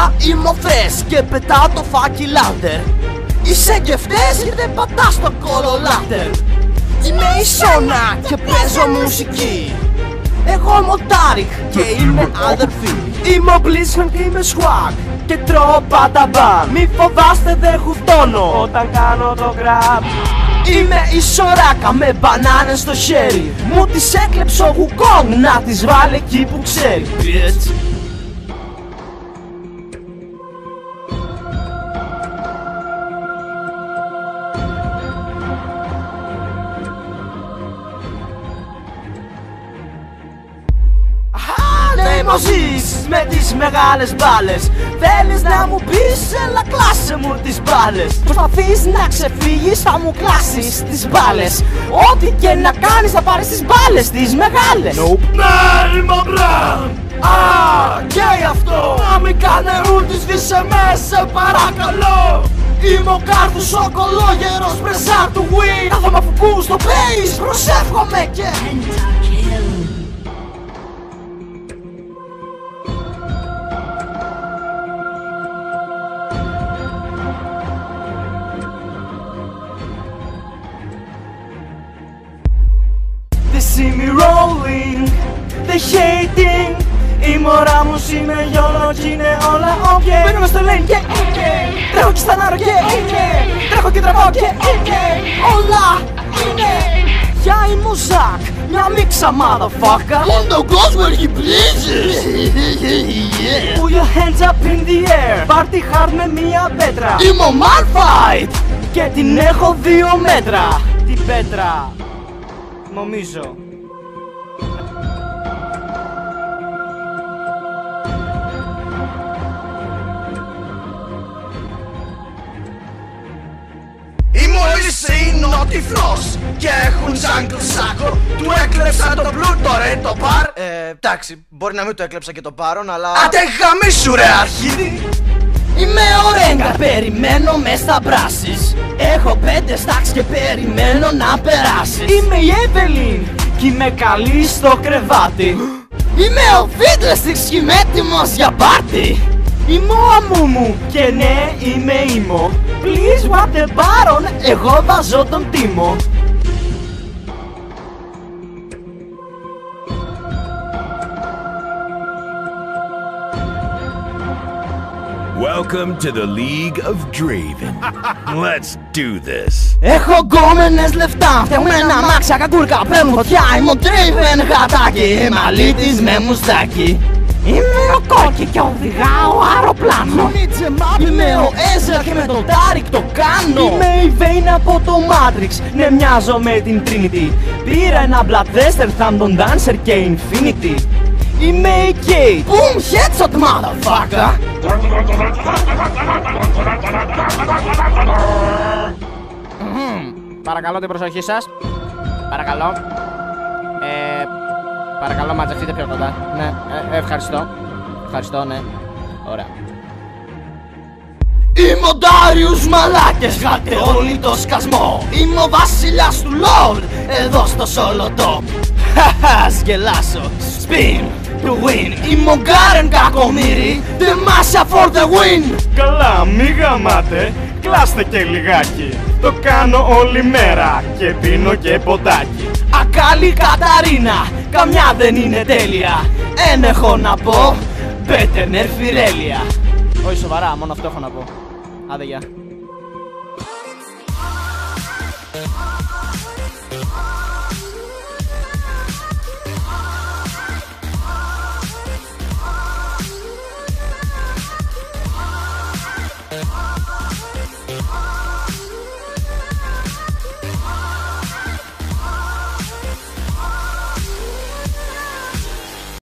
Απλά είμαι ο Θες και πετάω το φάκι λάντερ. Είσαι και φταίς και δεν πατάς το κολολάντερ. Είμαι η Σόνα και παίζω μουσική. Εγώ είμαι ο Τάριχ και είμαι αδερφή. Είμαι ο Blitzcrank και είμαι swag και τρώω πάντα μπαμ. Μη φοβάστε, δεν χουφτώνω όταν κάνω το grab. Είμαι η Σοράκα με μπανάνες στο χέρι. Μου τις έκλεψε ο Wukong, να τις βάλει εκεί που ξέρει. Bitch. Ζεις με τις μεγάλες μπάλες. Θέλεις να μου πεις, έλα κλάσε μου τις μπάλες. Προσπαθείς να ξεφύγεις, θα μου κλάσεις τις μπάλες. Ό,τι και να κάνεις θα πάρεις τις μπάλες τις μεγάλες. Nope. Ναι, είμαι ο Μπραν. Και γι' αυτό να μην κάνε ούλτι, σβήσε με σε παρακαλώ. Είμαι ο Κάρθους ο κολόγερος πρεσά του Wii. Κάθομαι αφού πού στο base, προσεύχομαι και They see me rolling, they hating. Η μωρά μου είμαι γιόλο κι είναι όλα ok. Μπαίνω μες στο lane και τρέχω και στανάρω και τρέχω και τραβάω και όλα είναι. Γεια, είμαι ο Ζακ, μια μίξα motherfucker. On the goes where he pleases. Put your hands up in the air. Party hard με μια πέτρα. Είμαι ο Malphite και την έχω 2 μέτρα. Την πέτρα νομίζω. Είμαι ο Λυσί, είναι ο τυφλός και έχουν jungle σάκο. Του έκλεψα το πλούτο ρε το παρ. Εντάξει, μπορεί να μην το έκλεψα και το πάρον, αλλά άντε γαμίσου ρε αρχίδι. Είμαι ο Ρέγκα, περιμένω μες στα μπράσεις. Έχω 5 stacks και περιμένω να περάσεις. Είμαι η Εύελιν κι είμαι καλή στο κρεβάτι. Είμαι ο Fiddlesticks κι είμαι έτοιμος για πάρτι. Είμαι ο Αμούμου και ναι είμαι ήμο. Please what the baron, εγώ βάζω τον τίμο. Welcome to the League of Draven. Let's do this. Έχω γκόμενες λεφτά, φτιαγμένα μάξια κακούρκα, παίρνουν φωτιά. Είμαι ο Draven γατάκι, μαλλίτης με μουστάκι. Είμαι ο Κόκκι και οδηγάω αεροπλάνο. Είμαι ο Έζρα και με τον Τάρικ το κάνω. Είμαι η Vayne από το Matrix, ναι μοιάζω με την Trinity. Πήρα ένα Bloodthirster, θα τον Dancer και Infinity. Είμαι η Kate, boom headshot motherfucker. Παρακαλώ την προσοχή σας. Παρακαλώ. Παρακαλώ μαζευτείτε πιο κοντά. Ναι, ευχαριστώ. Ευχαριστώ, ναι. Ωραία. Είμαι ο Ντάριους μαλάκες, γάτε όλοι το σκασμό. Είμαι ο βασιλιάς του LOL, εδώ στο solo top. Χαχα, σκελάσω, spin to win. Είμαι ο Γκάρεν κακομύρι, the Masha for the win. Καλά, μη γαμάτε, κλάστε και λιγάκι. Το κάνω όλη μέρα και πίνω και ποτάκι. Ακάλη Καταρίνα, καμιά δεν είναι τέλεια. Εν έχω να πω, better nerf Irelia. Όχι σοβαρά, μόνο αυτό έχω να πω. Άντε γεια.